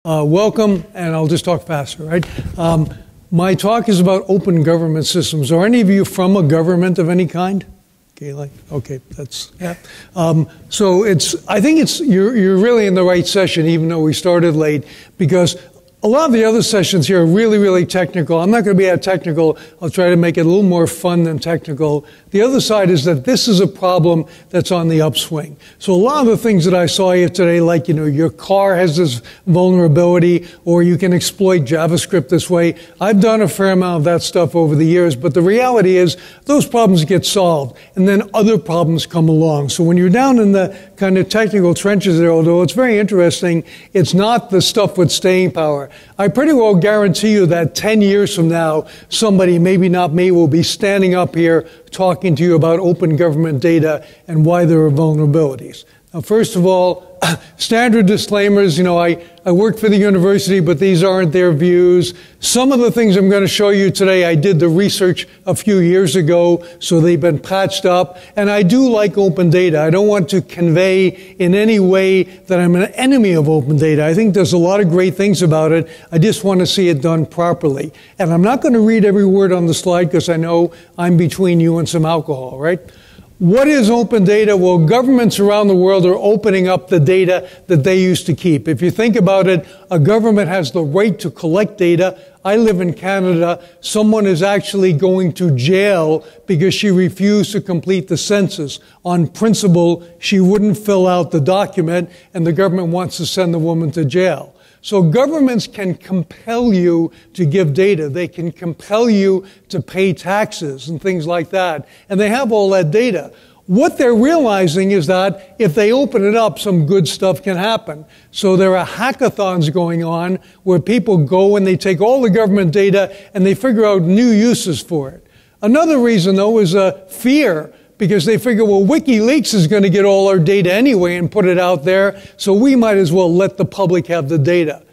Welcome, and I'll just talk faster, right? My talk is about open government systems. Are any of you from a government of any kind? Okay, that's, yeah. So I think you're really in the right session, even though we started late, because a lot of the other sessions here are really, really technical. I'm not going to be that technical. I'll try to make it a little more fun than technical. The other side is that this is a problem that's on the upswing. So a lot of the things that I saw here today, like, your car has this vulnerability, or you can exploit JavaScript this way. I've done a fair amount of that stuff over the years, but the reality is those problems get solved, and then other problems come along. So when you're down in the kind of technical trenches there, although it's very interesting, it's not the stuff with staying power. I pretty well guarantee you that 10 years from now, somebody, maybe not me, will be standing up here talking to you about open government data and why there are vulnerabilities. Now, first of all, standard disclaimers. I work for the university, but these aren't their views. Some of the things I'm going to show you today, I did the research a few years ago, so they've been patched up. And I do like open data. I don't want to convey in any way that I'm an enemy of open data. I think there's a lot of great things about it. I just want to see it done properly. And I'm not going to read every word on the slide because I know I'm between you and some alcohol, right? What is open data? Well, governments around the world are opening up the data that they used to keep. If you think about it, a government has the right to collect data. I live in Canada. Someone is actually going to jail because she refused to complete the census. On principle, she wouldn't fill out the document, and the government wants to send the woman to jail. So governments can compel you to give data. They can compel you to pay taxes and things like that. And they have all that data. What they're realizing is that if they open it up, some good stuff can happen. So there are hackathons going on where people go and they take all the government data and they figure out new uses for it. Another reason, though, is fear. Because they figure, well, WikiLeaks is going to get all our data anyway and put it out there, so we might as well let the public have the data.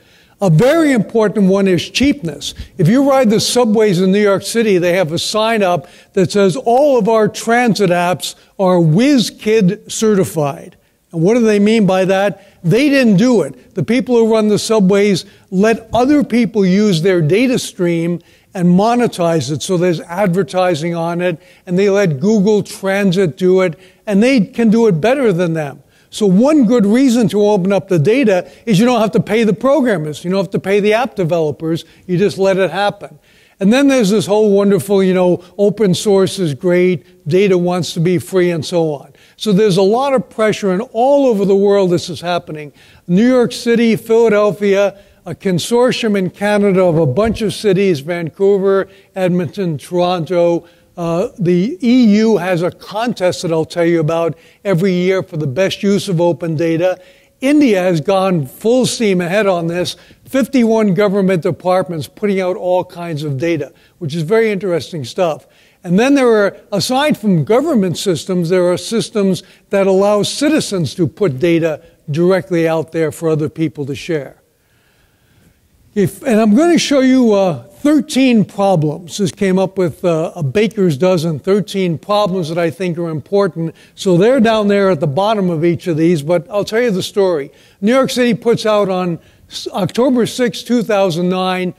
A very important one is cheapness. If you ride the subways in New York City, they have a sign up that says all of our transit apps are WizKid certified. And what do they mean by that? They didn't do it. The people who run the subways let other people use their data stream and monetize it, so there's advertising on it, and they let Google Transit do it, and they can do it better than them. So one good reason to open up the data is you don't have to pay the programmers, you don't have to pay the app developers, you just let it happen. And then there's this whole wonderful, open source is great, data wants to be free, and so on. So there's a lot of pressure, and all over the world this is happening. New York City, Philadelphia, a consortium in Canada of a bunch of cities, Vancouver, Edmonton, Toronto. The EU has a contest that I'll tell you about every year for the best use of open data. India has gone full steam ahead on this. 51 government departments putting out all kinds of data, which is very interesting stuff. And then there are, aside from government systems, there are systems that allow citizens to put data directly out there for other people to share. And I'm going to show you 13 problems. This came up with a baker's dozen, 13 problems that I think are important. So they're down there at the bottom of each of these, but I'll tell you the story. New York City puts out on October 6, 2009,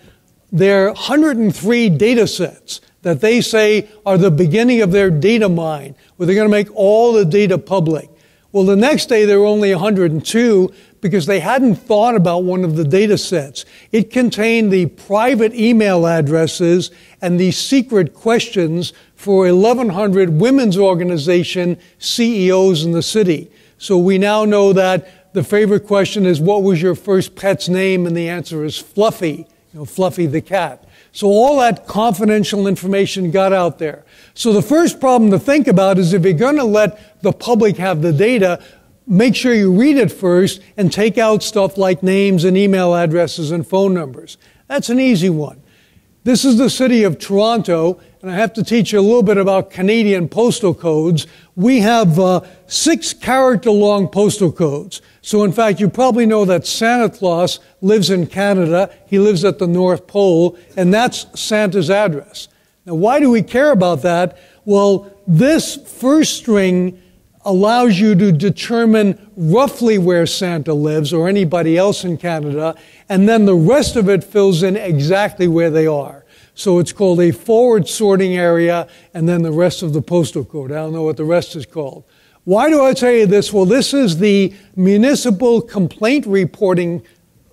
their 103 data sets that they say are the beginning of their data mine, where they're going to make all the data public. Well, the next day there were only 102 because they hadn't thought about one of the data sets. It contained the private email addresses and the secret questions for 1,100 women's organization CEOs in the city. So we now know that the favorite question is, what was your first pet's name? And the answer is Fluffy, Fluffy the cat. So all that confidential information got out there. So the first problem to think about is if you're going to let the public have the data, make sure you read it first and take out stuff like names and email addresses and phone numbers. That's an easy one. This is the city of Toronto, and I have to teach you a little bit about Canadian postal codes. We have 6-character-long postal codes. So in fact, you probably know that Santa Claus lives in Canada. He lives at the North Pole, and that's Santa's address. Now, why do we care about that? Well, this first string allows you to determine roughly where Santa lives or anybody else in Canada, and then the rest of it fills in exactly where they are. So it's called a forward sorting area, and then the rest of the postal code. I don't know what the rest is called. Why do I tell you this? Well, this is the municipal complaint reporting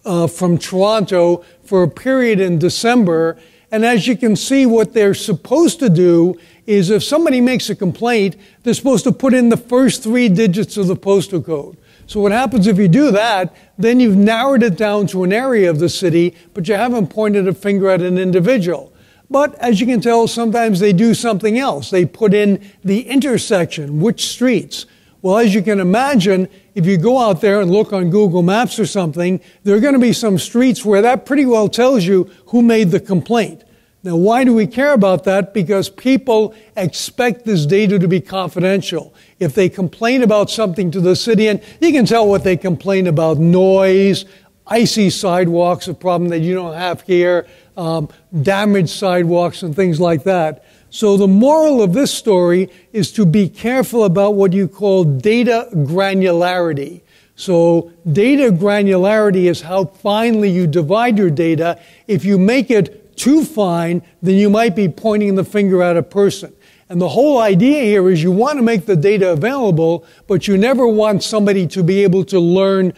from Toronto for a period in December. And as you can see, what they're supposed to do is if somebody makes a complaint, they're supposed to put in the first 3 digits of the postal code. So what happens if you do that, then you've narrowed it down to an area of the city, but you haven't pointed a finger at an individual. But as you can tell, sometimes they do something else. They put in the intersection, which streets. Well, as you can imagine, if you go out there and look on Google Maps or something, there are going to be some streets where that pretty well tells you who made the complaint. Now, why do we care about that? Because people expect this data to be confidential. If they complain about something to the city, and you can tell what they complain about: noise, icy sidewalks, a problem that you don't have here, damaged sidewalks and things like that. So the moral of this story is to be careful about what you call data granularity. So data granularity is how finely you divide your data. If you make it too fine, then you might be pointing the finger at a person. And the whole idea here is you want to make the data available, but you never want somebody to be able to learn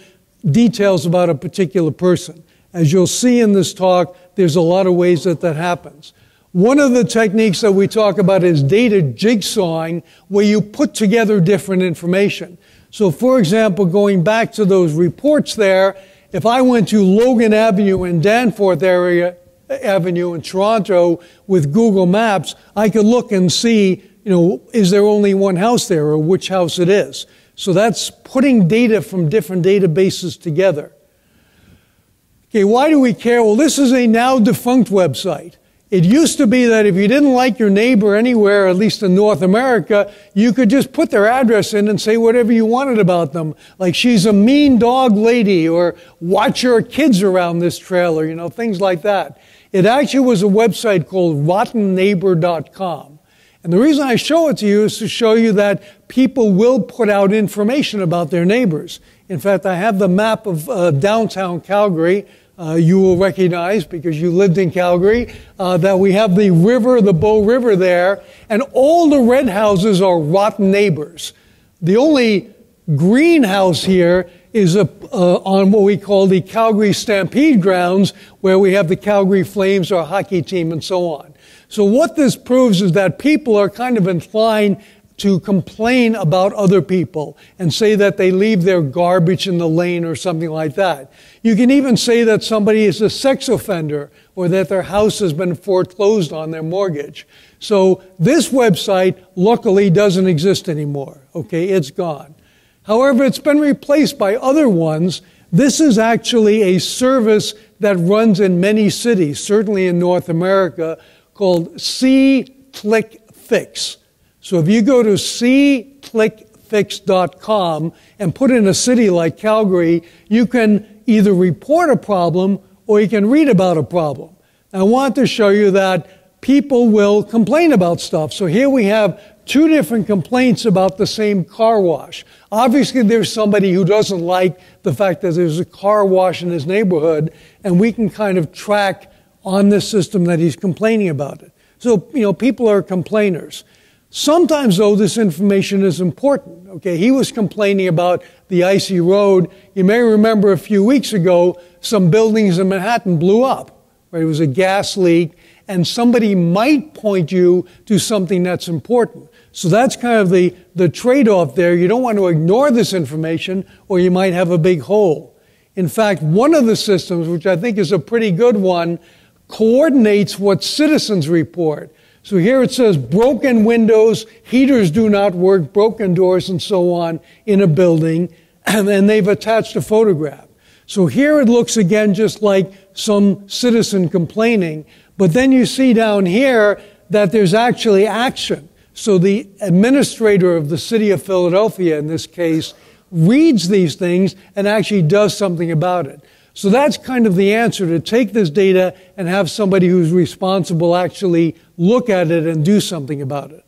details about a particular person. As you'll see in this talk, there's a lot of ways that that happens. One of the techniques that we talk about is data jigsawing, where you put together different information. So for example, going back to those reports there, if I went to Logan Avenue and Danforth Avenue in Toronto with Google Maps, I could look and see, is there only one house there or which house it is. So that's putting data from different databases together. Okay, why do we care? Well, this is a now defunct website. It used to be that if you didn't like your neighbor anywhere, at least in North America, you could just put their address in and say whatever you wanted about them. Like, she's a mean dog lady, or watch your kids around this trailer, things like that. It actually was a website called rottenneighbor.com. And the reason I show it to you is to show you that people will put out information about their neighbors. In fact, I have the map of downtown Calgary. You will recognize, because you lived in Calgary, that we have the river, the Bow River there, and all the red houses are rotten neighbors. The only green house here is on what we call the Calgary Stampede grounds, where we have the Calgary Flames, our hockey team, and so on. So what this proves is that people are kind of inclined to complain about other people and say that they leave their garbage in the lane or something like that. You can even say that somebody is a sex offender or that their house has been foreclosed on, their mortgage. So this website, luckily, doesn't exist anymore. Okay, it's gone. However, it's been replaced by other ones. This is actually a service that runs in many cities, certainly in North America, called C-Click-Fix. So if you go to cclickfix.com and put in a city like Calgary, you can either report a problem or you can read about a problem. I want to show you that people will complain about stuff. So here we have 2 different complaints about the same car wash. Obviously, there's somebody who doesn't like the fact that there's a car wash in his neighborhood, and we can kind of track on this system that he's complaining about it. So, people are complainers. Sometimes, though, this information is important. Okay, he was complaining about the icy road. You may remember a few weeks ago, some buildings in Manhattan blew up. Right? It was a gas leak, and somebody might point you to something that's important. So that's kind of the trade-off there. You don't want to ignore this information, or you might have a big hole. In fact, one of the systems, which I think is a pretty good one, coordinates what citizens report. So here it says broken windows, heaters do not work, broken doors, and so on in a building, and then they've attached a photograph. So here it looks again just like some citizen complaining, but then you see down here that there's actually action. So the administrator of the city of Philadelphia, in this case, reads these things and actually does something about it. So that's kind of the answer, to take this data and have somebody who's responsible actually look at it and do something about it.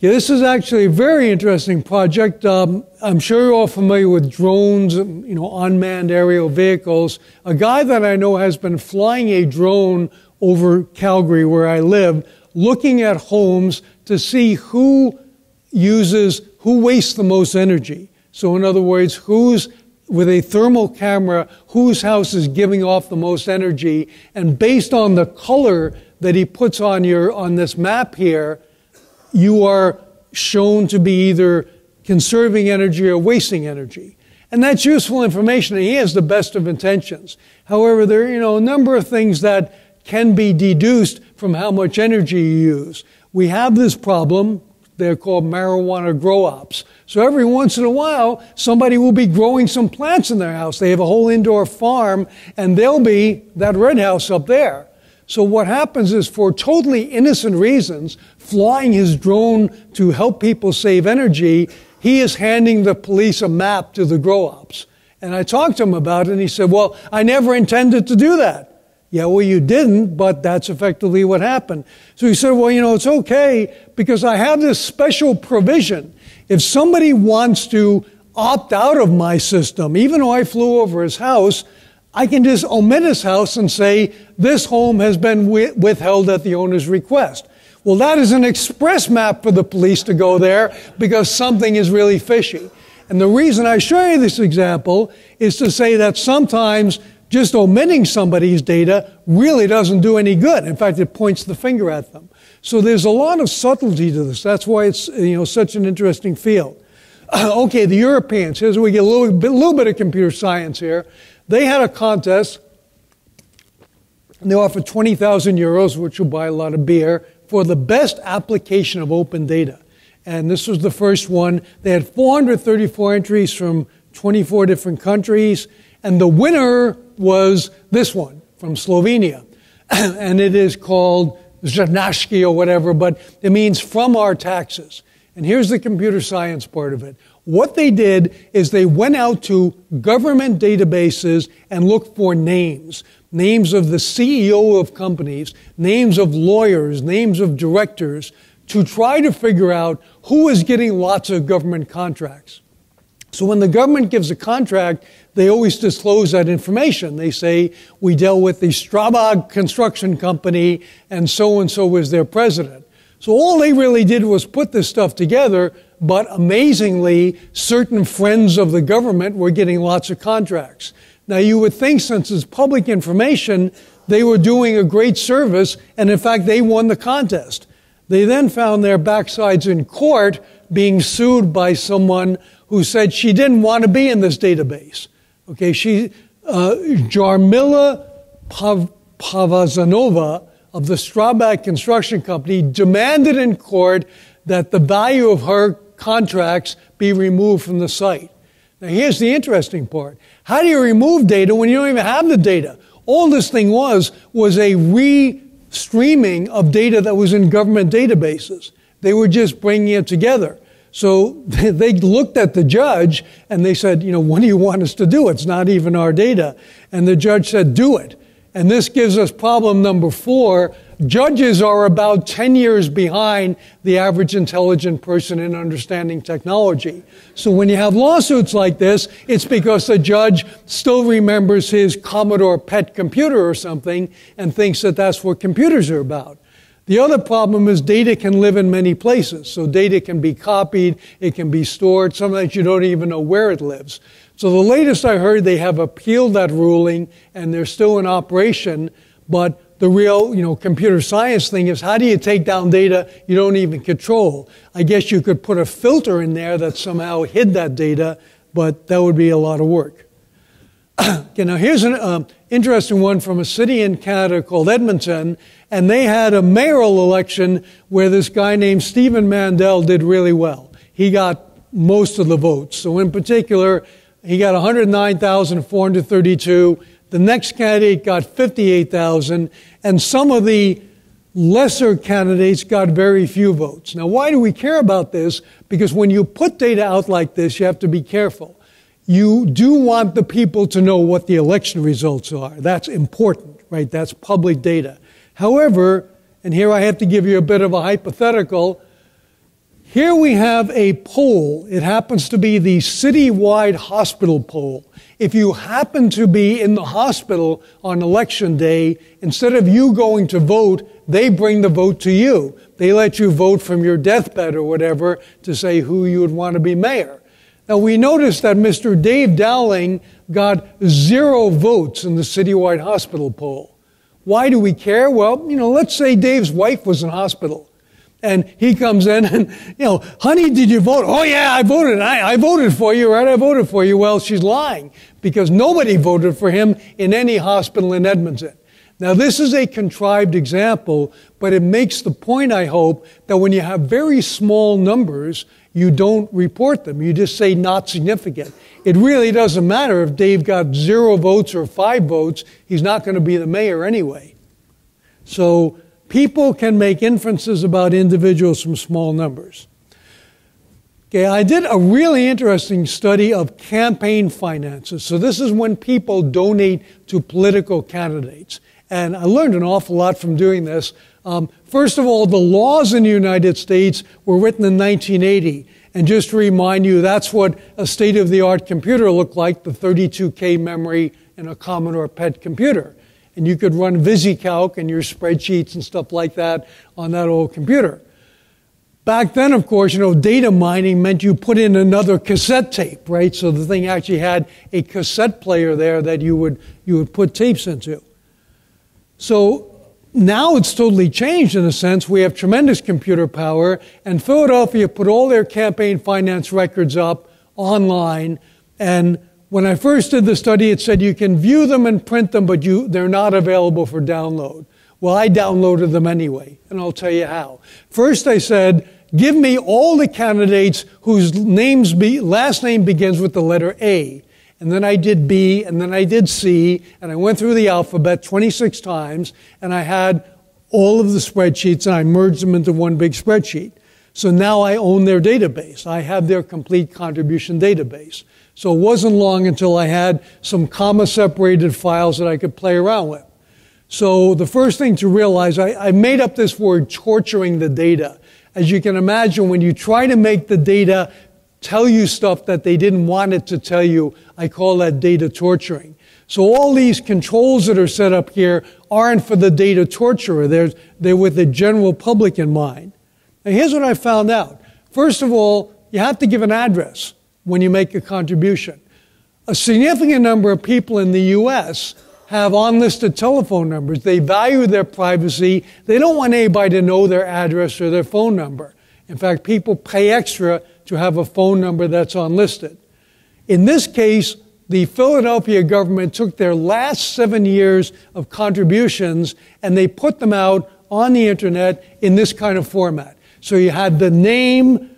Yeah, this is actually a very interesting project. I'm sure you're all familiar with drones, unmanned aerial vehicles. A guy that I know has been flying a drone over Calgary, where I live, looking at homes to see who wastes the most energy. So in other words, with a thermal camera, whose house is giving off the most energy, and based on the color that he puts on this map here, you are shown to be either conserving energy or wasting energy. And that's useful information, and he has the best of intentions. However, there are a number of things that can be deduced from how much energy you use. We have this problem. They're called marijuana grow-ops. So every once in a while, somebody will be growing some plants in their house. They have a whole indoor farm, and there'll be that red house up there. So what happens is, for totally innocent reasons, flying his drone to help people save energy, he is handing the police a map to the grow-ops. And I talked to him about it, and he said, well, I never intended to do that. Yeah, well, you didn't, but that's effectively what happened. So he said, well, it's okay, because I have this special provision. If somebody wants to opt out of my system, even though I flew over his house, I can just omit his house and say, this home has been withheld at the owner's request. Well, that is an express map for the police to go there because something is really fishy. And the reason I show you this example is to say that sometimes just omitting somebody's data really doesn't do any good. In fact, it points the finger at them. So there's a lot of subtlety to this. That's why it's such an interesting field. Okay, the Europeans. Here's where we get a little bit of computer science here. They had a contest, and they offered 20,000 euros, which will buy a lot of beer, for the best application of open data. And this was the first one. They had 434 entries from 24 different countries, and the winner was this one from Slovenia. And it is called Zrnaški or whatever, but it means from our taxes. And here's the computer science part of it. What they did is they went out to government databases and looked for names. Names of the CEO of companies, names of lawyers, names of directors, to try to figure out who is getting lots of government contracts. So when the government gives a contract, they always disclose that information. They say, we dealt with the Strabag construction company, and so was their president. So all they really did was put this stuff together, but amazingly, certain friends of the government were getting lots of contracts. Now, you would think, since it's public information, they were doing a great service, and in fact, they won the contest. They then found their backsides in court being sued by someone who said she didn't want to be in this database. Okay, Jarmila Pavazanova of the Strabag Construction Company demanded in court that the value of her contracts be removed from the site. Now, here's the interesting part. How do you remove data when you don't even have the data? All this thing was a re-streaming of data that was in government databases. They were just bringing it together. So they looked at the judge and they said, what do you want us to do? It's not even our data. And the judge said, do it. And this gives us problem number 4. Judges are about 10 years behind the average intelligent person in understanding technology. So when you have lawsuits like this, it's because the judge still remembers his Commodore PET computer or something and thinks that that's what computers are about. The other problem is data can live in many places. So data can be copied, it can be stored. Sometimes you don't even know where it lives. So the latest I heard, they have appealed that ruling and they're still in operation. But the real, computer science thing is, how do you take down data you don't even control? I guess you could put a filter in there that somehow hid that data, but that would be a lot of work. Okay, now here's an interesting one from a city in Canada called Edmonton, and they had a mayoral election where this guy named Stephen Mandel did really well. He got most of the votes. So in particular, he got 109,432. The next candidate got 58,000, and some of the lesser candidates got very few votes. Now, why do we care about this? Because when you put data out like this, you have to be careful. You do want the people to know what the election results are. That's important, right? That's public data. However, and here I have to give you a bit of a hypothetical, Here we have a poll. It happens to be the citywide hospital poll. If you happen to be in the hospital on election day, instead of you going to vote, they bring the vote to you. They let you vote from your deathbed or whatever to say who you would want to be mayor. Now, we noticed that Mr. Dave Dowling got 0 votes in the citywide hospital poll. Why do we care? Well, let's say Dave's wife was in hospital. And he comes in and, honey, did you vote? Oh, yeah, I voted. I voted for you, right? I voted for you. Well, she's lying because nobody voted for him in any hospital in Edmonton. Now, this is a contrived example, but it makes the point, I hope, that when you have very small numbers, you don't report them. You just say not significant. It really doesn't matter if Dave got 0 votes or 5 votes. He's not going to be the mayor anyway. So people can make inferences about individuals from small numbers. Okay, I did a really interesting study of campaign finances. So this is when people donate to political candidates. And I learned an awful lot from doing this. First of all, the laws in the United States were written in 1980. And just to remind you, that's what a state-of-the-art computer looked like, the 32K memory in a Commodore PET computer. And you could run VisiCalc and your spreadsheets and stuff like that on that old computer. Back then, of course, data mining meant you put in another cassette tape, right? So the thing actually had a cassette player there that you would put tapes into. So now it's totally changed in a sense. We have tremendous computer power, and Philadelphia put all their campaign finance records up online. And when I first did the study, it said you can view them and print them, but they're not available for download. Well, I downloaded them anyway, and I'll tell you how. First, I said, give me all the candidates whose last name begins with the letter A. And then I did B, and then I did C, and I went through the alphabet 26 times, and I had all of the spreadsheets, and I merged them into one big spreadsheet. So now I own their database. I have their complete contribution database. So it wasn't long until I had some comma-separated files that I could play around with. So the first thing to realize, I made up this word, torturing the data. As you can imagine, when you try to make the data tell you stuff that they didn't want it to tell you, I call that data torturing. So all these controls that are set up here aren't for the data torturer. They're with the general public in mind. Now here's what I found out. First of all, you have to give an address when you make a contribution. A significant number of people in the U.S. have unlisted telephone numbers. They value their privacy. They don't want anybody to know their address or their phone number. In fact, people pay extra to have a phone number that's unlisted. In this case, the Philadelphia government took their last 7 years of contributions and they put them out on the internet in this kind of format. So you had the name,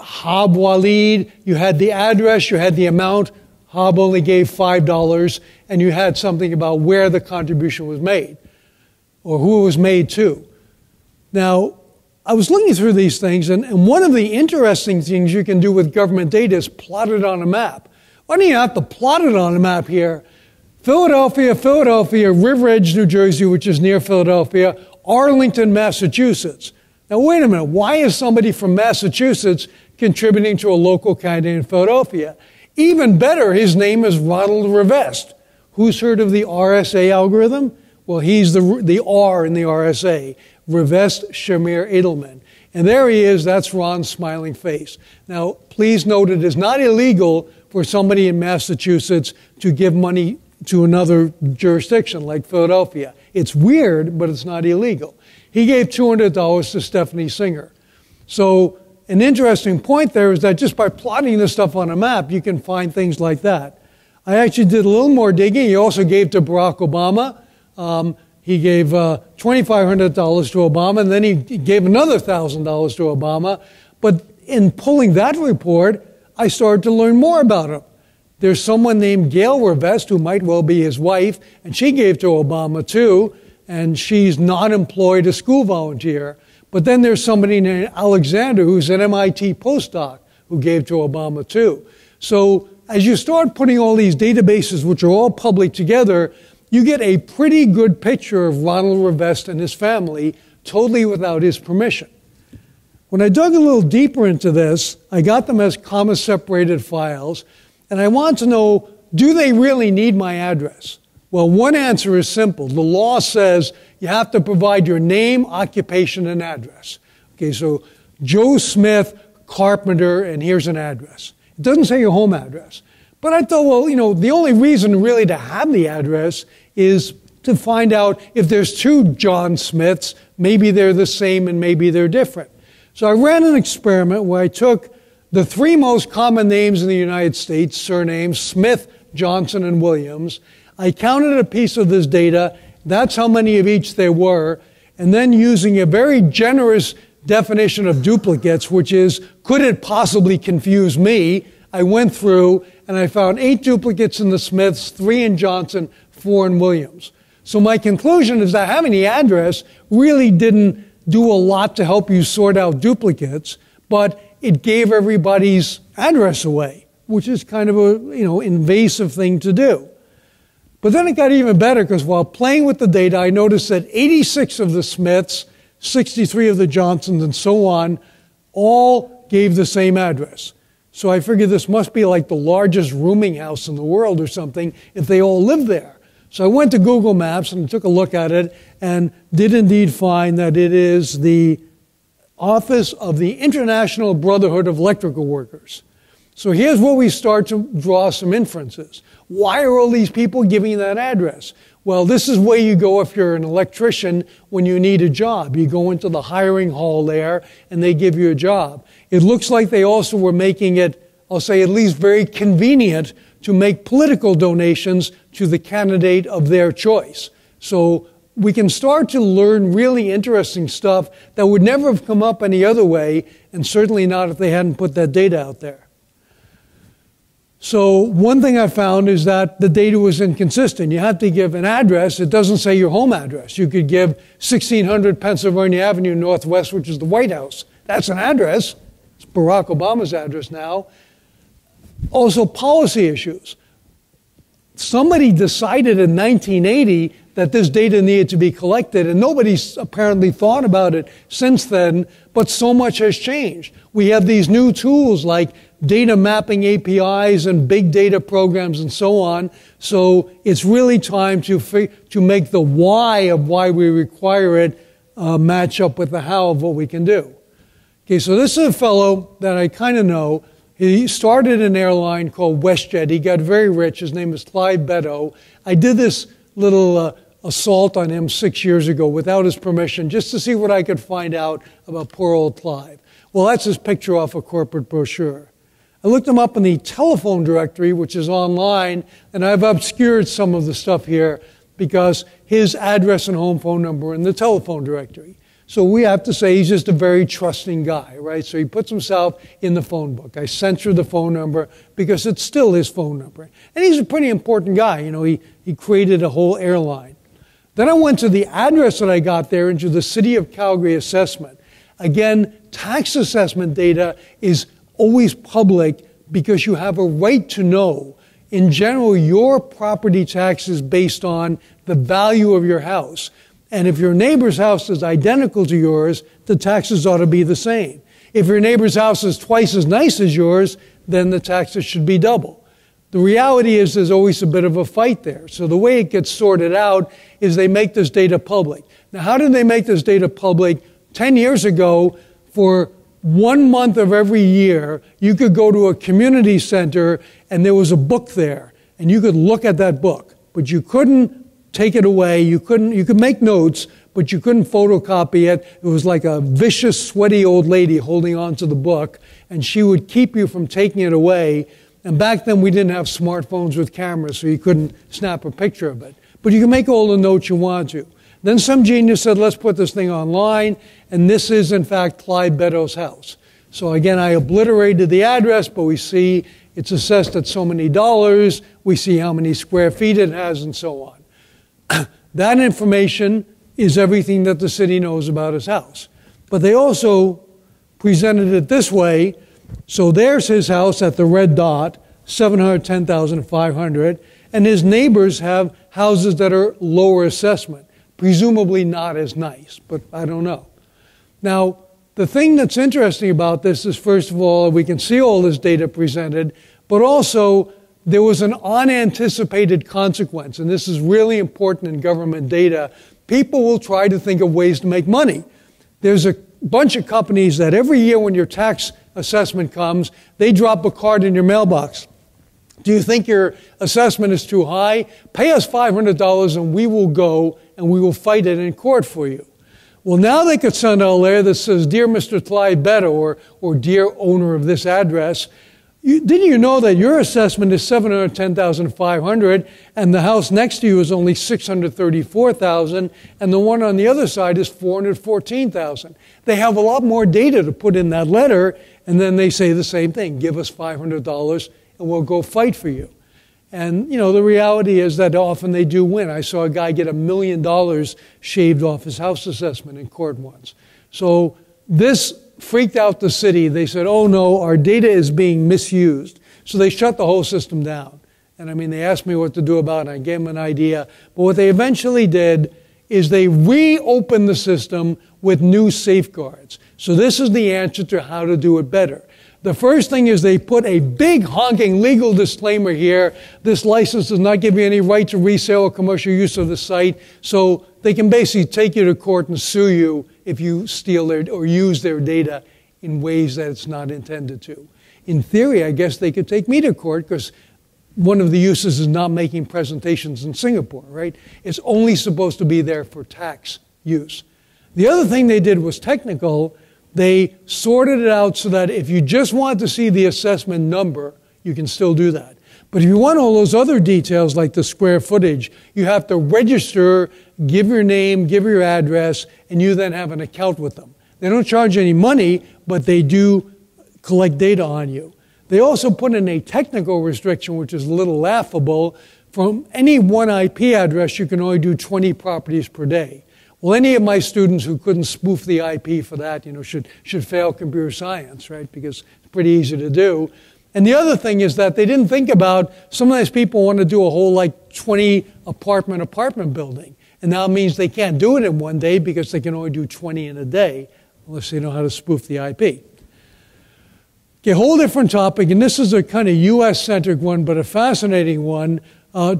Hab Walid, you had the address, you had the amount. Hab only gave $5, and you had something about where the contribution was made or who it was made to. Now, I was looking through these things, and one of the interesting things you can do with government data is plot it on a map. Why don't you have to plot it on a map here? Philadelphia, River Edge, New Jersey, which is near Philadelphia, Arlington, Massachusetts. Now, wait a minute. Why is somebody from Massachusetts contributing to a local candidate in Philadelphia? Even better, his name is Ronald Rivest. Who's heard of the RSA algorithm? Well, he's the R in the RSA. Rivest Shamir Edelman. And there he is. That's Ron's smiling face. Now, please note it is not illegal for somebody in Massachusetts to give money to another jurisdiction like Philadelphia. It's weird, but it's not illegal. He gave $200 to Stephanie Singer. So an interesting point there is that just by plotting this stuff on a map, you can find things like that. I actually did a little more digging. He also gave to Barack Obama. He gave $2,500 to Obama, and then he gave another $1,000 to Obama. But in pulling that report, I started to learn more about him. There's someone named Gail Rivest, who might well be his wife, and she gave to Obama too, and she's not employed, a school volunteer. But then there's somebody named Alexander, who's an MIT postdoc, who gave to Obama too. So as you start putting all these databases, which are all public, together, you get a pretty good picture of Ronald Rivest and his family, totally without his permission. When I dug a little deeper into this, I got them as comma-separated files, and I want to know, do they really need my address? Well, one answer is simple. The law says you have to provide your name, occupation, and address. Okay, so Joe Smith, carpenter, and here's an address. It doesn't say your home address. But I thought, well, the only reason really to have the address is to find out if there's two John Smiths, maybe they're the same and maybe they're different. So I ran an experiment where I took the three most common names in the United States, surnames, Smith, Johnson, and Williams. I counted a piece of this data. That's how many of each there were. And then using a very generous definition of duplicates, which is, could it possibly confuse me? I went through and I found 8 duplicates in the Smiths, 3 in Johnson, 4 in Williams. So my conclusion is that having the address really didn't do a lot to help you sort out duplicates, but it gave everybody's address away, which is kind of a invasive thing to do. But then it got even better because while playing with the data, I noticed that 86 of the Smiths, 63 of the Johnsons, and so on, all gave the same address. So I figured this must be like the largest rooming house in the world or something if they all lived there. So I went to Google Maps and took a look at it and did indeed find that it is the office of the International Brotherhood of Electrical Workers. So here's where we start to draw some inferences. Why are all these people giving that address? Well, this is where you go if you're an electrician when you need a job. You go into the hiring hall there and they give you a job. It looks like they also were making it, I'll say at least very convenient to make political donations to the candidate of their choice. So we can start to learn really interesting stuff that would never have come up any other way, and certainly not if they hadn't put that data out there. So one thing I found is that the data was inconsistent. You have to give an address. It doesn't say your home address. You could give 1600 Pennsylvania Avenue Northwest, which is the White House. That's an address. It's Barack Obama's address now. Also, policy issues. Somebody decided in 1980 that this data needed to be collected, and nobody's apparently thought about it since then, but so much has changed. We have these new tools like data mapping APIs and big data programs and so on, so it's really time to make the why of why we require it match up with the how of what we can do. Okay, so this is a fellow that I kind of know. He started an airline called WestJet. He got very rich. His name is Clyde Beddoe. I did this little assault on him 6 years ago without his permission just to see what I could find out about poor old Clyde. Well, that's his picture off a corporate brochure. I looked him up in the telephone directory, which is online, and I've obscured some of the stuff here because his address and home phone number are in the telephone directory. So we have to say he's just a very trusting guy, right? So he puts himself in the phone book. I censor the phone number because it's still his phone number. And he's a pretty important guy. He created a whole airline. Then I went to the address that I got there into the City of Calgary assessment. Again, tax assessment data is always public because you have a right to know. In general, your property tax is based on the value of your house. And if your neighbor's house is identical to yours, the taxes ought to be the same. If your neighbor's house is twice as nice as yours, then the taxes should be double. The reality is there's always a bit of a fight there. So the way it gets sorted out is they make this data public. Now, how did they make this data public? 10 years ago, for 1 month of every year, you could go to a community center and there was a book there, and you could look at that book, but you couldn't take it away. You could make notes, but you couldn't photocopy it. It was like a vicious, sweaty old lady holding on to the book, and she would keep you from taking it away. And back then, we didn't have smartphones with cameras, so you couldn't snap a picture of it. But you can make all the notes you want to. Then some genius said, let's put this thing online, and this is, in fact, Clyde Beddoe's house. So again, I obliterated the address, but we see it's assessed at so many dollars. We see how many square feet it has, and so on. That information is everything that the city knows about his house. But they also presented it this way. So there's his house at the red dot, $710,500, and his neighbors have houses that are lower assessment, presumably not as nice, but I don't know. Now, the thing that's interesting about this is, first of all, we can see all this data presented, but also there was an unanticipated consequence, and this is really important in government data. People will try to think of ways to make money. There's a bunch of companies that every year when your tax assessment comes, they drop a card in your mailbox. Do you think your assessment is too high? Pay us $500 and we will go and we will fight it in court for you. Well, now they could send a letter that says, Dear Mr. Clyde Betta, or Dear owner of this address, didn't you know that your assessment is $710,500 and the house next to you is only $634,000 and the one on the other side is $414,000? They have a lot more data to put in that letter, and then they say the same thing, give us $500 and we'll go fight for you. And, the reality is that often they do win. I saw a guy get $1 million shaved off his house assessment in court once. So this freaked out the city. They said, oh no, our data is being misused. So they shut the whole system down. And they asked me what to do about it, and I gave them an idea. But what they eventually did is they reopened the system with new safeguards. So this is the answer to how to do it better. The first thing is they put a big honking legal disclaimer here. This license does not give you any right to resale or commercial use of the site. So they can basically take you to court and sue you if you steal their or use their data in ways that it's not intended to. In theory, I guess they could take me to court because one of the uses is not making presentations in Singapore, right? It's only supposed to be there for tax use. The other thing they did was technical. They sorted it out so that if you just want to see the assessment number, you can still do that. But if you want all those other details like the square footage, you have to register, give your name, give your address, and you then have an account with them. They don't charge any money, but they do collect data on you. They also put in a technical restriction, which is a little laughable. From any one IP address, you can only do 20 properties per day. Well, any of my students who couldn't spoof the IP for that, should fail computer science, right? Because it's pretty easy to do. And the other thing is that they didn't think about, sometimes people want to do a whole 20 apartment building. And now it means they can't do it in one day because they can only do 20 in a day, unless they know how to spoof the IP. Okay, a whole different topic, and this is a kind of US-centric one, but a fascinating one.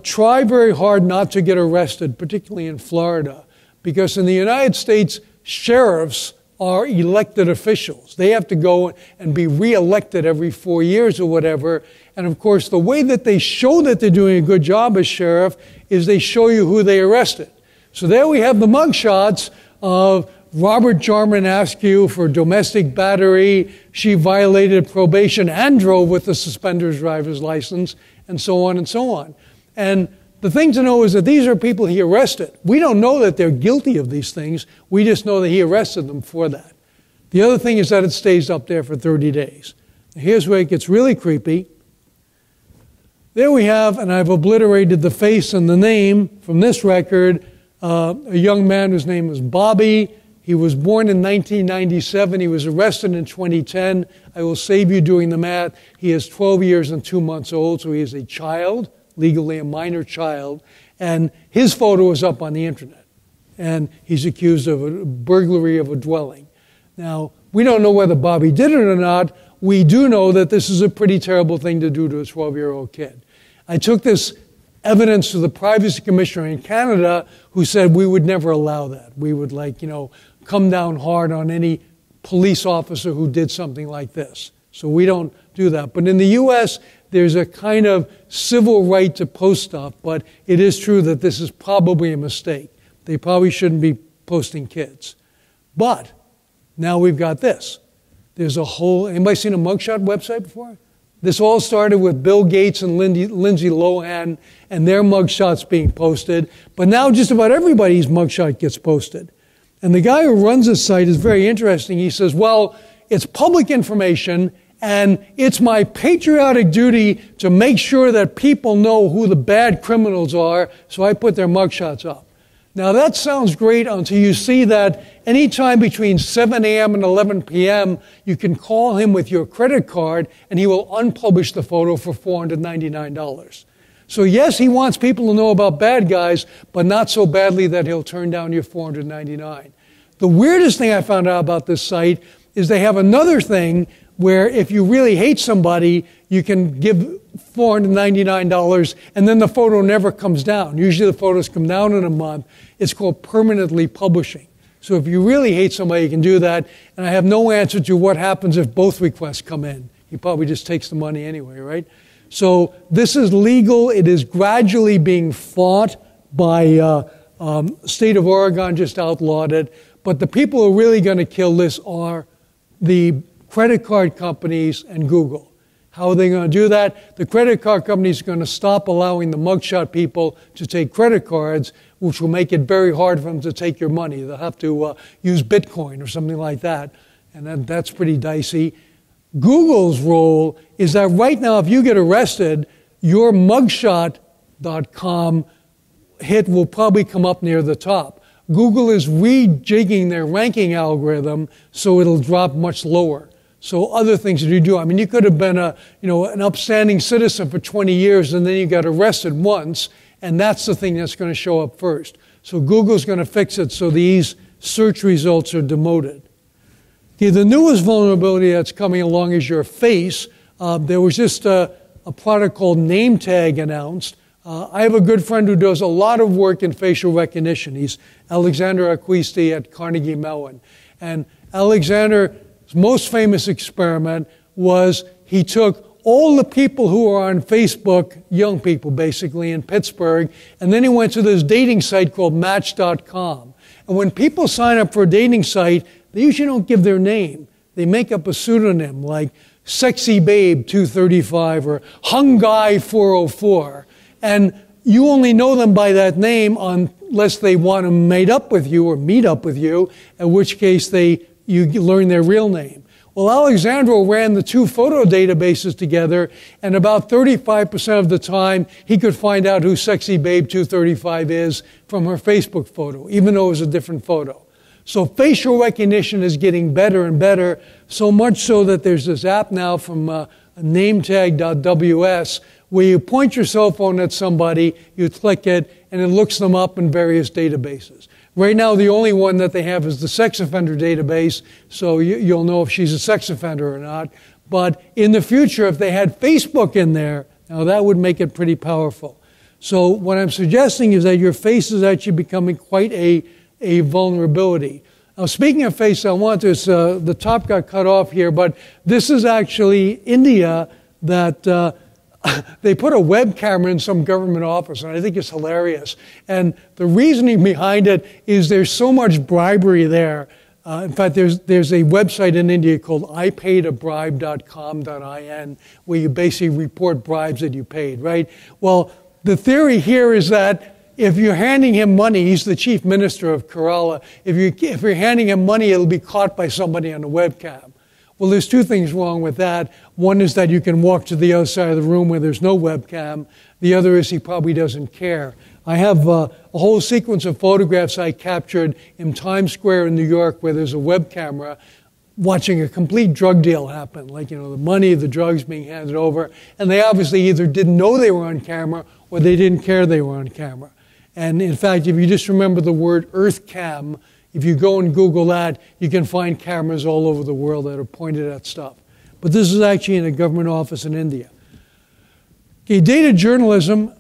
Try very hard not to get arrested, particularly in Florida. Because in the United States, sheriffs are elected officials. They have to go and be re-elected every 4 years or whatever. And of course, the way that they show that they're doing a good job as sheriff is they show you who they arrested. So there we have the mugshots of Robert Jarman Askew for domestic battery. She violated probation and drove with a suspended driver's license, and so on and so on. And the thing to know is that these are people he arrested. We don't know that they're guilty of these things. We just know that he arrested them for that. The other thing is that it stays up there for 30 days. Here's where it gets really creepy. There we have, and I've obliterated the face and the name from this record, a young man whose name was Bobby. He was born in 1997. He was arrested in 2010. I will save you doing the math. He is 12 years and 2 months old, so he is a child. Legally a minor child, and his photo is up on the internet. And he's accused of a burglary of a dwelling. Now, we don't know whether Bobby did it or not. We do know that this is a pretty terrible thing to do to a 12-year-old kid. I took this evidence to the Privacy Commissioner in Canada, who said we would never allow that. We would come down hard on any police officer who did something like this. So we don't do that. But in the U.S., there's a kind of civil right to post stuff, but it is true that this is probably a mistake. They probably shouldn't be posting kids. But now we've got this. There's a whole, anybody seen a mugshot website before? This all started with Bill Gates and Lindsay Lohan and their mugshots being posted, but now just about everybody's mugshot gets posted. And the guy who runs this site is very interesting. He says, well, it's public information, and it's my patriotic duty to make sure that people know who the bad criminals are, so I put their mugshots up. Now that sounds great until you see that anytime between 7 a.m. and 11 p.m., you can call him with your credit card and he will unpublish the photo for $499. So yes, he wants people to know about bad guys, but not so badly that he'll turn down your $499. The weirdest thing I found out about this site is they have another thing where if you really hate somebody, you can give $499 and then the photo never comes down. Usually the photos come down in a month. It's called permanently publishing. So if you really hate somebody, you can do that. And I have no answer to what happens if both requests come in. He probably just takes the money anyway, right? So this is legal. It is gradually being fought by state of Oregon just outlawed it. But the people who are really going to kill this are the credit card companies and Google. How are they going to do that? The credit card companies are going to stop allowing the mugshot people to take credit cards, which will make it very hard for them to take your money. They'll have to use Bitcoin or something like that, and that's pretty dicey. Google's role is that right now, if you get arrested, your mugshot.com hit will probably come up near the top. Google is rejigging their ranking algorithm so it'll drop much lower. So other things that you do, I mean, you could have been an upstanding citizen for 20 years and then you got arrested once, and that's the thing that's going to show up first. So Google's going to fix it so these search results are demoted. Okay, the newest vulnerability that's coming along is your face. There was just a product called Name Tag announced. I have a good friend who does a lot of work in facial recognition. He's Alexander Acquisti at Carnegie Mellon. And Alexander's most famous experiment was he took all the people who are on Facebook, young people basically, in Pittsburgh, and then he went to this dating site called Match.com. And when people sign up for a dating site, they usually don't give their name. They make up a pseudonym like Sexy Babe 235 or Hung Guy 404. And you only know them by that name unless they want to meet up with you, in which case you learn their real name. Well, Alexandro ran the two photo databases together, and about 35% of the time, he could find out who Sexy Babe 235 is from her Facebook photo, even though it was a different photo. So facial recognition is getting better and better, so much so that there's this app now from nametag.ws where you point your cell phone at somebody, you click it, and it looks them up in various databases. Right now, the only one that they have is the sex offender database, so you'll know if she's a sex offender or not. But in the future, if they had Facebook in there, now that would make it pretty powerful. So what I'm suggesting is that your face is actually becoming quite a vulnerability. Now, speaking of face, the top got cut off here, but this is actually India that they put a web camera in some government office, and I think it's hilarious. And the reasoning behind it is there's so much bribery there. In fact, there's a website in India called ipaidabribe.com.in where you basically report bribes that you paid, right? Well, the theory here is that if you're handing him money, he's the chief minister of Kerala, if you're handing him money, it'll be caught by somebody on a webcam. Well, there's two things wrong with that. One is that you can walk to the other side of the room where there's no webcam. The other is he probably doesn't care. I have a whole sequence of photographs I captured in Times Square in New York where there's a web camera watching a complete drug deal happen, like, the money, the drugs being handed over. And they obviously either didn't know they were on camera or they didn't care they were on camera. And in fact, if you just remember the word EarthCam, if you go and Google that, you can find cameras all over the world that are pointed at stuff. But this is actually in a government office in India. Okay, data journalism.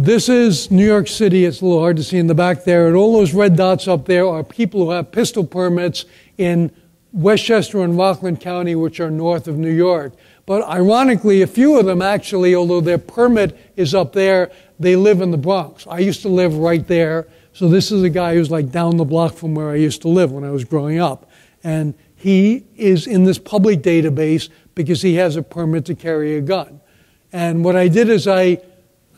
This is New York City. It's a little hard to see in the back there. And all those red dots up there are people who have pistol permits in Westchester and Rockland County, which are north of New York. But ironically, a few of them actually, although their permit is up there, they live in the Bronx. I used to live right there. So this is a guy who's like down the block from where I used to live when I was growing up. And he is in this public database because he has a permit to carry a gun. And what I did is I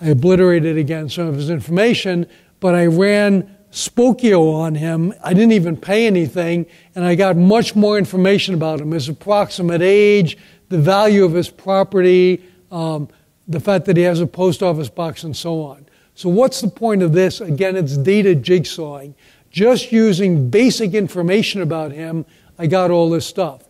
obliterated again some of his information, but I ran Spokio on him. I didn't even pay anything, and I got much more information about him, his approximate age, the value of his property, the fact that he has a post office box, and so on. So what's the point of this? Again, it's data jigsawing. Just using basic information about him, I got all this stuff.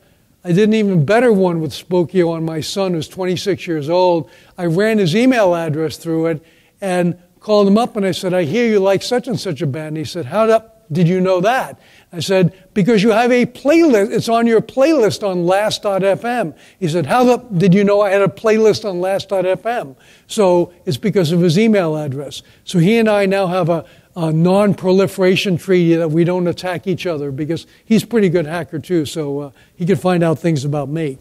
I did an even better one with Spokio on my son, who's 26 years old. I ran his email address through it and called him up and I said, I hear you like such and such a band. And he said, how did you know that? I said, because you have a playlist. It's on your playlist on last.fm. He said, did you know I had a playlist on last.fm? So it's because of his email address. So he and I now have a non-proliferation treaty that we don't attack each other, because he's a pretty good hacker too, so he can find out things about me.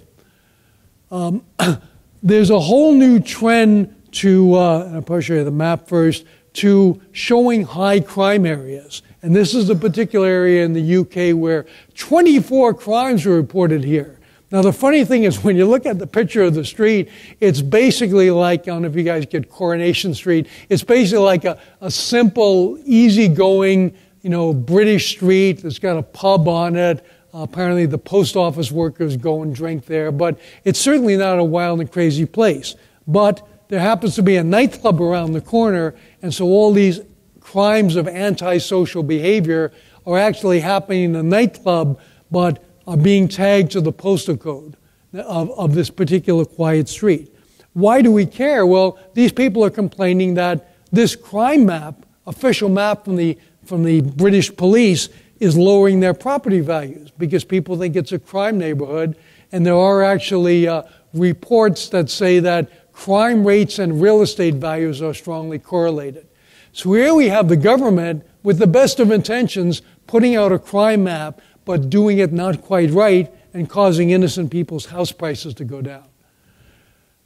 There's a whole new trend to, I'll probably show you the map first, to showing high crime areas. And this is a particular area in the UK where 24 crimes were reported here. Now, the funny thing is, when you look at the picture of the street, it's basically like, I don't know if you guys get Coronation Street, it's basically like a simple, easygoing, British street that's got a pub on it. Apparently the post office workers go and drink there, but it's certainly not a wild and crazy place. But there happens to be a nightclub around the corner, and so all these crimes of antisocial behavior are actually happening in the nightclub, but are being tagged to the postal code of this particular quiet street. Why do we care? Well, these people are complaining that this crime map, official map from the British police, is lowering their property values because people think it's a crime neighborhood, and there are actually reports that say that crime rates and real estate values are strongly correlated. So here we have the government, with the best of intentions, putting out a crime map, but doing it not quite right and causing innocent people's house prices to go down.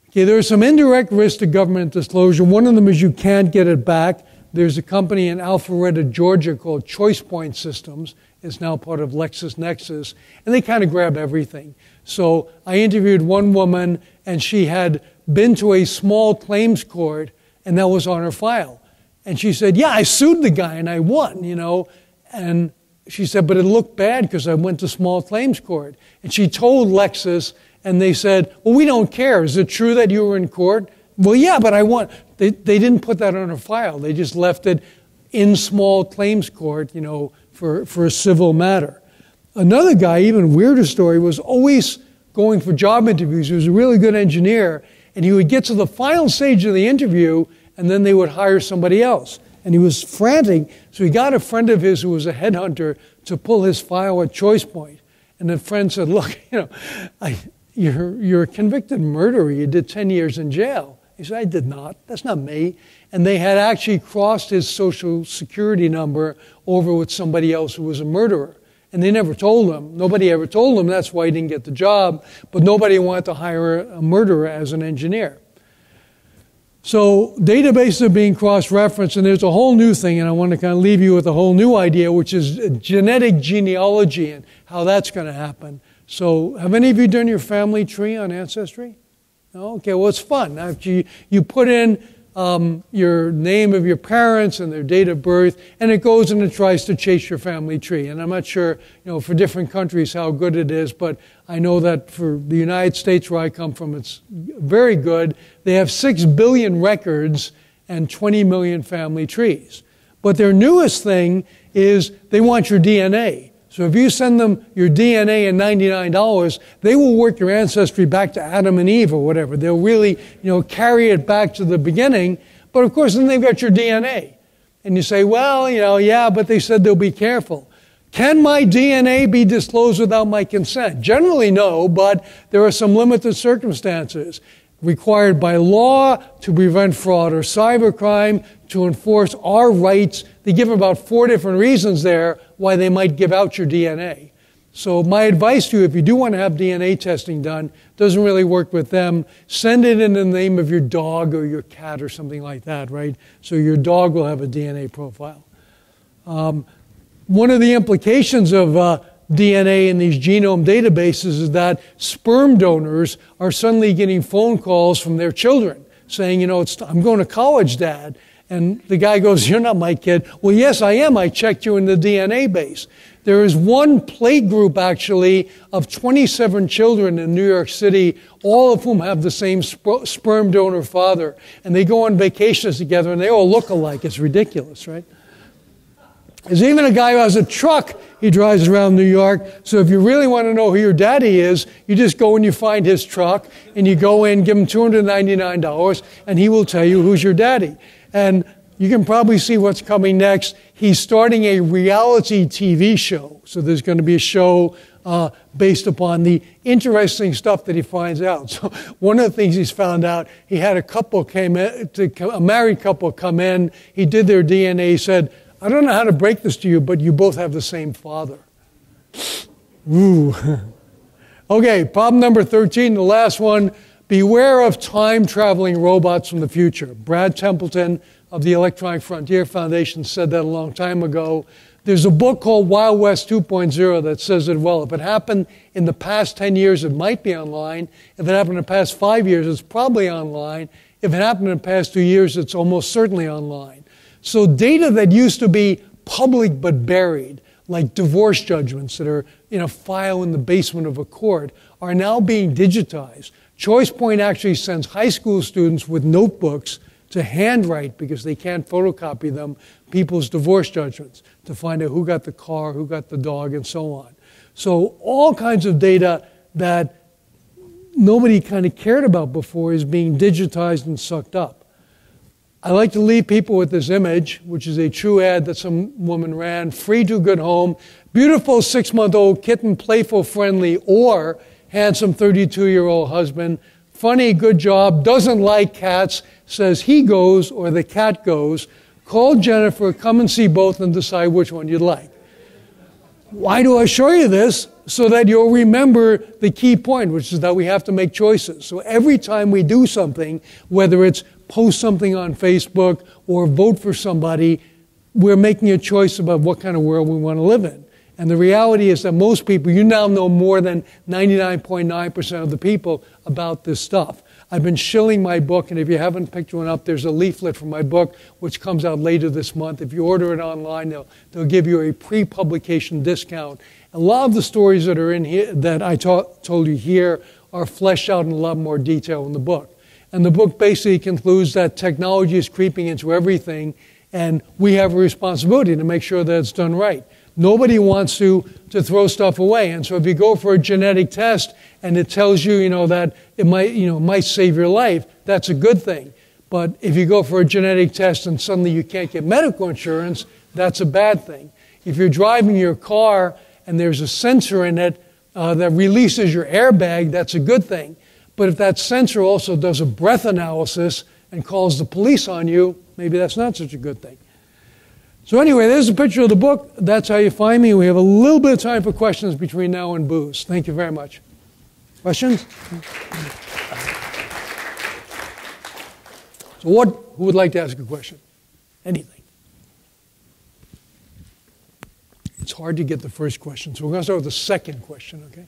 Okay, there are some indirect risks to government disclosure. One of them is you can't get it back. There's a company in Alpharetta, Georgia called ChoicePoint Systems. It's now part of LexisNexis, and they kind of grab everything. So I interviewed one woman, and she had been to a small claims court, and that was on her file. And she said, yeah, I sued the guy, and I won, And she said, but it looked bad because I went to small claims court. And she told Lexis, and they said, well, we don't care. Is it true that you were in court? Well, yeah, but I won. They didn't put that on her file. They just left it in small claims court, for a civil matter. Another guy, even weirder story, was always going for job interviews. He was a really good engineer, and he would get to the final stage of the interview, and then they would hire somebody else. And he was frantic, so he got a friend of his who was a headhunter to pull his file at ChoicePoint. And the friend said, look, you're a convicted murderer. You did 10 years in jail. He said, I did not. That's not me. And they had actually crossed his social security number over with somebody else who was a murderer. And they never told him. Nobody ever told him. That's why he didn't get the job. But nobody wanted to hire a murderer as an engineer. So databases are being cross-referenced, and there's a whole new thing, and I want to kind of leave you with a whole new idea, which is genetic genealogy and how that's going to happen. So have any of you done your family tree on Ancestry? No? Okay, well, it's fun. After you put in your name of your parents and their date of birth, and it goes and it tries to chase your family tree. And I'm not sure, for different countries how good it is, but I know that for the United States, where I come from, it's very good. They have 6 billion records and 20 million family trees. But their newest thing is they want your DNA. So if you send them your DNA and $99, they will work your ancestry back to Adam and Eve or whatever. They'll really, carry it back to the beginning. But of course, then they've got your DNA. And you say, well, yeah, but they said they'll be careful. Can my DNA be disclosed without my consent? Generally, no, but there are some limited circumstances required by law to prevent fraud or cybercrime, to enforce our rights. They give about 4 different reasons there why they might give out your DNA. So my advice to you, if you do want to have DNA testing done, doesn't really work with them, send it in the name of your dog or your cat or something like that, right? So your dog will have a DNA profile. One of the implications of DNA in these genome databases is that sperm donors are suddenly getting phone calls from their children saying, I'm going to college, Dad. And the guy goes, you're not my kid. Well, yes, I am. I checked you in the DNA base. There is one plate group, actually, of 27 children in New York City, all of whom have the same sperm donor father. And they go on vacations together, and they all look alike. It's ridiculous, right? There's even a guy who has a truck. He drives around New York. So if you really want to know who your daddy is, you just go and you find his truck, and you go in, give him $299, and he will tell you who's your daddy. And you can probably see what's coming next. He's starting a reality TV show. So there's going to be a show based upon the interesting stuff that he finds out. So one of the things he's found out, he had a married couple come in. He did their DNA. He said, I don't know how to break this to you, but you both have the same father. Ooh. Okay, problem number 13, the last one. Beware of time-traveling robots from the future. Brad Templeton of the Electronic Frontier Foundation said that a long time ago. There's a book called Wild West 2.0 that says it well. If it happened in the past 10 years, it might be online. If it happened in the past 5 years, it's probably online. If it happened in the past 2 years, it's almost certainly online. So data that used to be public but buried, like divorce judgments that are in a file in the basement of a court, are now being digitized. ChoicePoint actually sends high school students with notebooks to handwrite, because they can't photocopy them, people's divorce judgments to find out who got the car, who got the dog, and so on. So all kinds of data that nobody kind of cared about before is being digitized and sucked up. I like to leave people with this image, which is a true ad that some woman ran. Free to good home, beautiful 6-month-old kitten, playful, friendly, or handsome 32-year-old husband. Funny, good job, doesn't like cats, says he goes or the cat goes. Call Jennifer, come and see both and decide which one you'd like. Why do I show you this? So that you'll remember the key point, which is that we have to make choices. So every time we do something, whether it's post something on Facebook or vote for somebody, we're making a choice about what kind of world we want to live in. And the reality is that most people, you now know more than 99.9% of the people about this stuff. I've been shilling my book, and if you haven't picked one up, there's a leaflet from my book, which comes out later this month. If you order it online, they'll give you a pre-publication discount. A lot of the stories that are in here, that I told you here, are fleshed out in a lot more detail in the book. And the book basically concludes that technology is creeping into everything, and we have a responsibility to make sure that it's done right. Nobody wants to throw stuff away. And so if you go for a genetic test and it tells you, that it might save your life, that's a good thing. But if you go for a genetic test and suddenly you can't get medical insurance, that's a bad thing. If you're driving your car and there's a sensor in it that releases your airbag, that's a good thing. But if that sensor also does a breath analysis and calls the police on you, maybe that's not such a good thing. So anyway, there's a picture of the book. That's how you find me. We have a little bit of time for questions between now and booze. Thank you very much. Questions? So who would like to ask a question? Anything. It's hard to get the first question, so we're going to start with the second question, okay?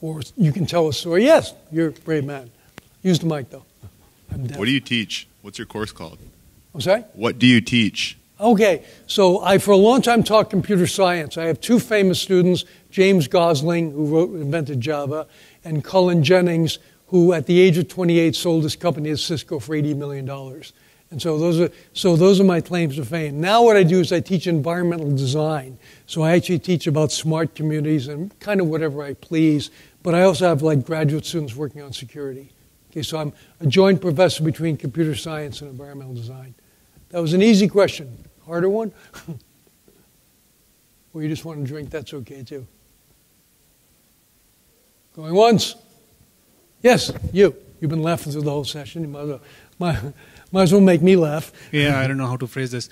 Or you can tell a story. Yes, you're a brave man. Use the mic, though. What do you teach? What's your course called? I'm sorry? What do you teach? Okay, so I, for a long time, taught computer science. I have two famous students, James Gosling, who invented Java, and Cullen Jennings, who at the age of 28 sold his company to Cisco for $80 million. And so those are my claims to fame. Now what I do is I teach environmental design. So I actually teach about smart communities and kind of whatever I please. But I also have like graduate students working on security. Okay, so I'm a joint professor between computer science and environmental design. That was an easy question. Harder one? Or you just want to drink, that's okay too. Going once? Yes, you. You've been laughing through the whole session. You might as well make me laugh. Yeah, I don't know how to phrase this.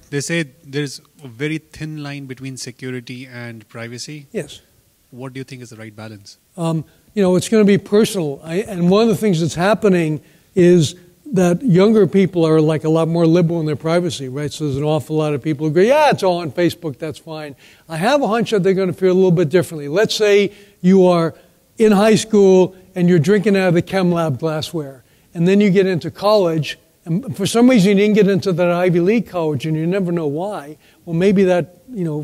They say there's a very thin line between security and privacy. Yes. What do you think is the right balance? It's going to be personal. And one of the things that's happening is that younger people are like a lot more liberal in their privacy, right? So there's an awful lot of people who go, yeah, it's all on Facebook, that's fine. I have a hunch that they're going to feel a little bit differently. Let's say you are in high school and you're drinking out of the chem lab glassware. And then you get into college, and for some reason you didn't get into that Ivy League college, and you never know why. Well, maybe that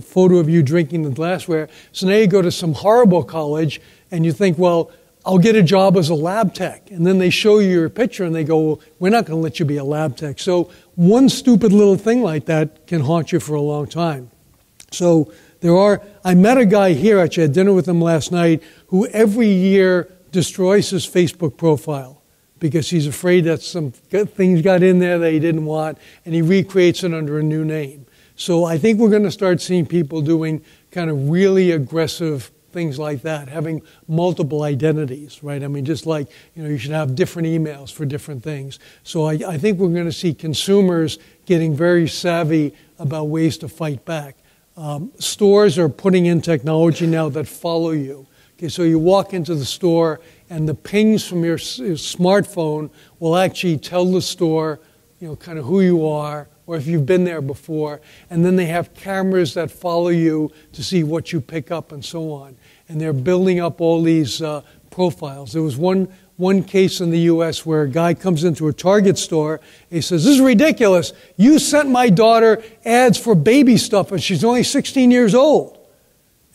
photo of you drinking the glassware. So now you go to some horrible college, and you think, well, I'll get a job as a lab tech. And then they show you your picture, and they go, well, we're not going to let you be a lab tech. So one stupid little thing like that can haunt you for a long time. So I met a guy here, actually, I had dinner with him last night, who every year destroys his Facebook profile. because he's afraid that some things got in there that he didn't want, and he recreates it under a new name. So I think we're going to start seeing people doing kind of really aggressive things like that, having multiple identities, right? I mean, just like, you should have different emails for different things. So I think we're going to see consumers getting very savvy about ways to fight back. Stores are putting in technology now that follow you. Okay, so you walk into the store, and the pings from your smartphone will actually tell the store, kind of who you are, or if you've been there before. And then they have cameras that follow you to see what you pick up and so on. And they're building up all these profiles. There was one case in the U.S. where a guy comes into a Target store, and he says, "This is ridiculous. You sent my daughter ads for baby stuff, and she's only 16 years old."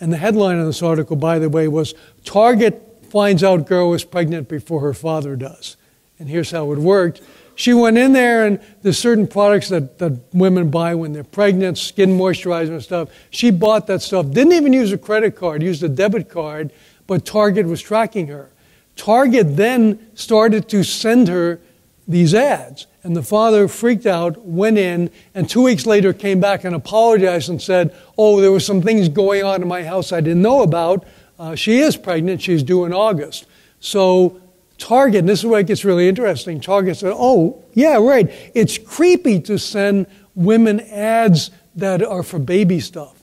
And the headline of this article, by the way, was, "Target finds out girl is pregnant before her father does." And here's how it worked. She went in there, and there's certain products that women buy when they're pregnant, skin moisturizer and stuff. She bought that stuff, didn't even use a credit card, used a debit card, but Target was tracking her. Target then started to send her these ads. And the father freaked out, went in, and 2 weeks later came back and apologized and said, "Oh, there were some things going on in my house I didn't know about. She is pregnant. She's due in August." So Target, and this is where it gets really interesting, Target said, "Oh, yeah, right. It's creepy to send women ads that are for baby stuff.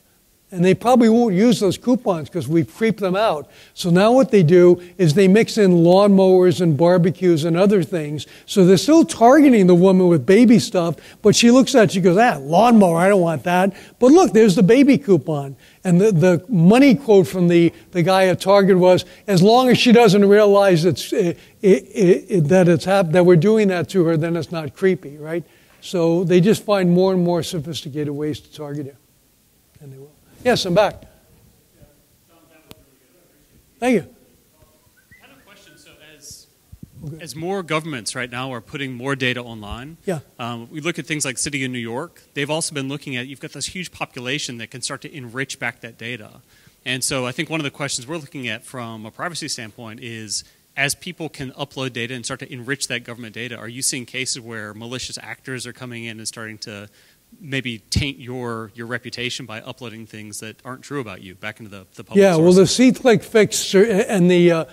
And they probably won't use those coupons because we've creeped them out." So now what they do is they mix in lawnmowers and barbecues and other things. So they're still targeting the woman with baby stuff, but she looks at it, she goes, "Lawnmower, I don't want that. But look, there's the baby coupon." And the money quote from the guy at Target was, "As long as she doesn't realize that we're doing that to her, then it's not creepy," right? So they just find more and more sophisticated ways to target you. And they will. Yes, I'm back. Thank you. I have a question. So as more governments right now are putting more data online, we look at things like City of New York. They've also been looking at, you've got this huge population that can start to enrich back that data. And so I think one of the questions we're looking at from a privacy standpoint is, as people can upload data and start to enrich that government data, are you seeing cases where malicious actors are coming in and starting to maybe taint your reputation by uploading things that aren't true about you back into the public source? Well, the C-click fix and the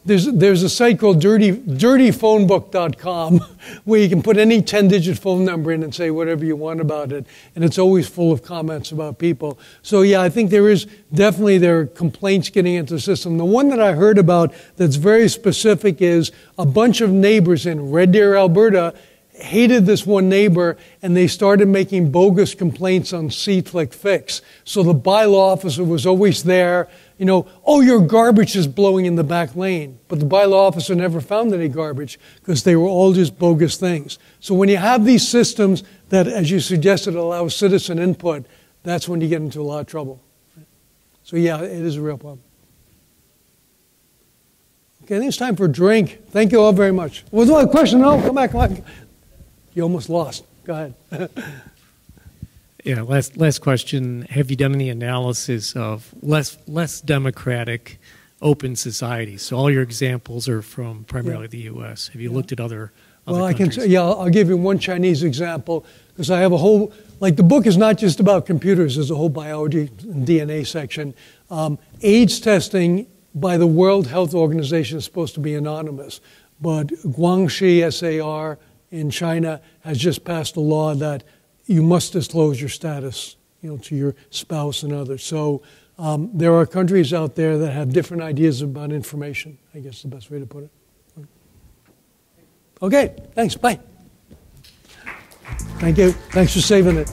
there's a site called dirtyphonebook.com where you can put any 10-digit phone number in and say whatever you want about it, and it's always full of comments about people. So I think there are complaints getting into the system. The one that I heard about that's very specific is a bunch of neighbors in Red Deer, Alberta, hated this one neighbor, and they started making bogus complaints on C-click fix. So the bylaw officer was always there, "Oh, your garbage is blowing in the back lane." But the bylaw officer never found any garbage because they were all just bogus things. So when you have these systems that, as you suggested, allow citizen input, that's when you get into a lot of trouble. So it is a real problem. Okay, I think it's time for a drink. Thank you all very much. Was there a question? No, come back. You almost lost. Go ahead. Last question. Have you done any analysis of less democratic, open societies? So all your examples are from primarily the U.S. Have you looked at other countries? I'll give you one Chinese example, because I have a whole, the book is not just about computers. There's a whole biology and DNA section. AIDS testing by the World Health Organization is supposed to be anonymous, but Guangxi SAR in China has just passed a law that you must disclose your status, to your spouse and others. So there are countries out there that have different ideas about information, I guess is the best way to put it. Okay, thanks, bye. Thank you. Thanks for saving it.